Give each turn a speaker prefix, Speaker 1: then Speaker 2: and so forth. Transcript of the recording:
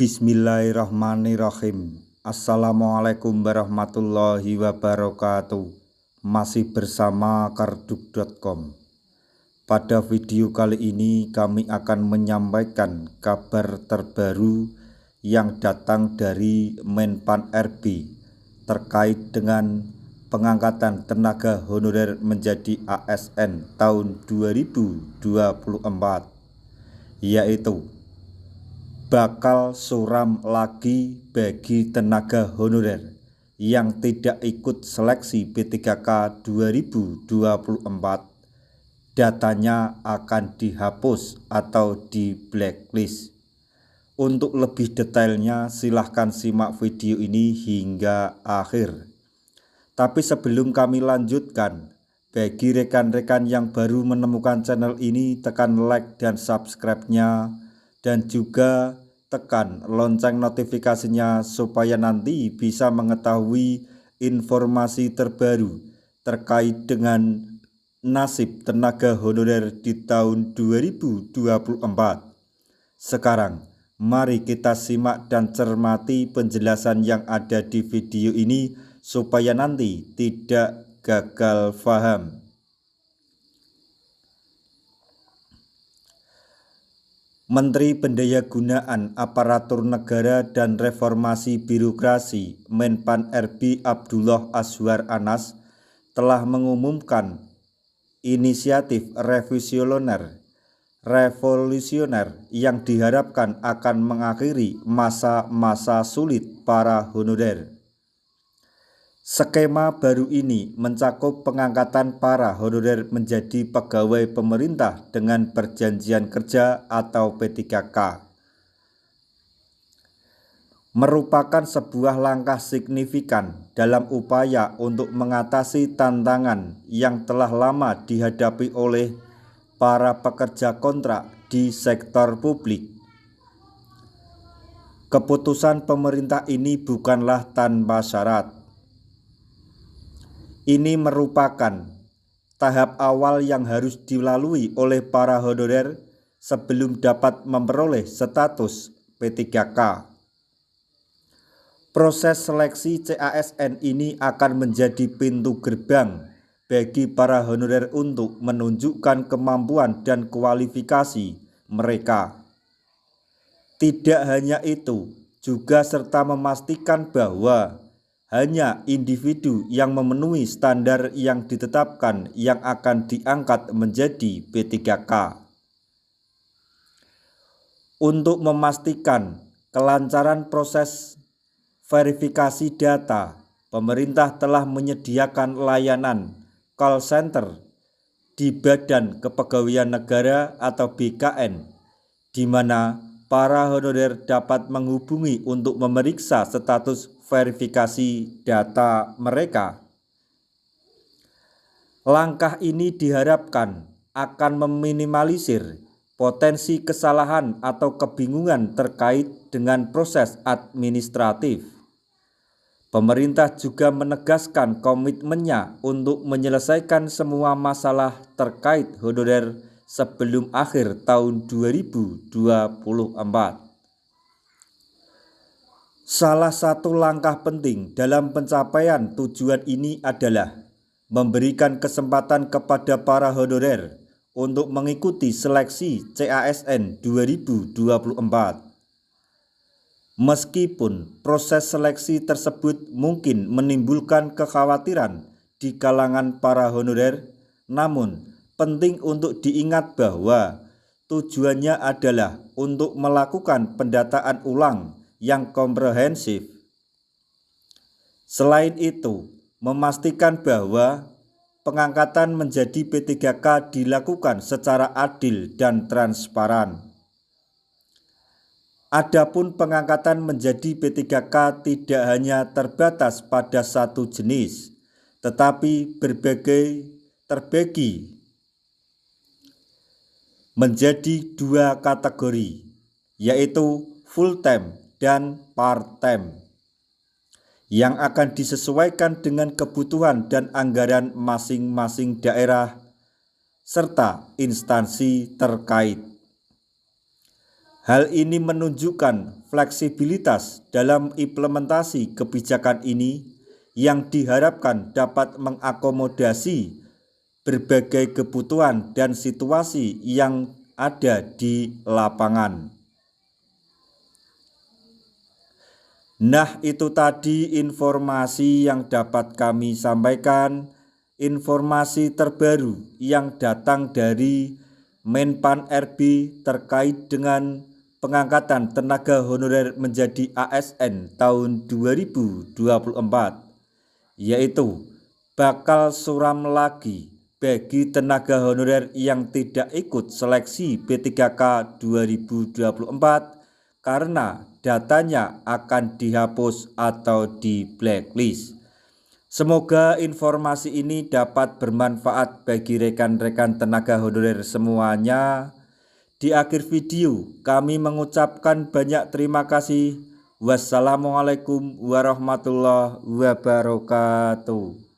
Speaker 1: Bismillahirrahmanirrahim. Assalamualaikum warahmatullahi wabarakatuh. Masih bersama karduk.com. Pada video kali ini kami akan menyampaikan kabar terbaru yang datang dari Menpan RB terkait dengan pengangkatan tenaga honorer menjadi ASN tahun 2024, yaitu bakal suram lagi bagi tenaga honorer yang tidak ikut seleksi P3K 2024. Datanya akan dihapus atau di blacklist. Untuk lebih detailnya silahkan simak video ini hingga akhir. Tapi sebelum kami lanjutkan, bagi rekan-rekan yang baru menemukan channel ini, tekan like dan subscribe-nya, dan juga tekan lonceng notifikasinya supaya nanti bisa mengetahui informasi terbaru terkait dengan nasib tenaga honorer di tahun 2024. Sekarang mari kita simak dan cermati penjelasan yang ada di video ini supaya nanti tidak gagal paham. Menteri Pendayagunaan Aparatur Negara dan Reformasi Birokrasi Menpan RB Abdullah Azwar Anas telah mengumumkan inisiatif revolusioner yang diharapkan akan mengakhiri masa-masa sulit para honorer. Skema baru ini mencakup pengangkatan para honorer menjadi pegawai pemerintah dengan perjanjian kerja atau P3K. Merupakan sebuah langkah signifikan dalam upaya untuk mengatasi tantangan yang telah lama dihadapi oleh para pekerja kontrak di sektor publik. Keputusan pemerintah ini bukanlah tanpa syarat. Ini merupakan tahap awal yang harus dilalui oleh para honorer sebelum dapat memperoleh status P3K. Proses seleksi CASN ini akan menjadi pintu gerbang bagi para honorer untuk menunjukkan kemampuan dan kualifikasi mereka. Tidak hanya itu, juga serta memastikan bahwa hanya individu yang memenuhi standar yang ditetapkan yang akan diangkat menjadi P3K. Untuk memastikan kelancaran proses verifikasi data, pemerintah telah menyediakan layanan call center di Badan Kepegawaian Negara atau BKN, di mana para honorer dapat menghubungi untuk memeriksa status verifikasi data mereka. Langkah ini diharapkan akan meminimalisir potensi kesalahan atau kebingungan terkait dengan proses administratif. Pemerintah juga menegaskan komitmennya untuk menyelesaikan semua masalah terkait honorer sebelum akhir tahun 2024. Salah satu langkah penting dalam pencapaian tujuan ini adalah memberikan kesempatan kepada para honorer untuk mengikuti seleksi CASN 2024. Meskipun proses seleksi tersebut mungkin menimbulkan kekhawatiran di kalangan para honorer, namun penting untuk diingat bahwa tujuannya adalah untuk melakukan pendataan ulang yang komprehensif. Selain itu, memastikan bahwa pengangkatan menjadi P3K dilakukan secara adil dan transparan. Adapun pengangkatan menjadi P3K tidak hanya terbatas pada satu jenis, tetapi terbagi menjadi dua kategori, yaitu full time dan part-time, yang akan disesuaikan dengan kebutuhan dan anggaran masing-masing daerah serta instansi terkait. Hal ini menunjukkan fleksibilitas dalam implementasi kebijakan ini yang diharapkan dapat mengakomodasi berbagai kebutuhan dan situasi yang ada di lapangan. Nah, itu tadi informasi yang dapat kami sampaikan, informasi terbaru yang datang dari Menpan RB terkait dengan pengangkatan tenaga honorer menjadi ASN tahun 2024, yaitu bakal suram lagi bagi tenaga honorer yang tidak ikut seleksi P3K 2024 karena datanya akan dihapus atau di blacklist. Semoga informasi ini dapat bermanfaat bagi rekan-rekan tenaga honorer semuanya. Di akhir video kami mengucapkan banyak terima kasih. Wassalamualaikum warahmatullahi wabarakatuh.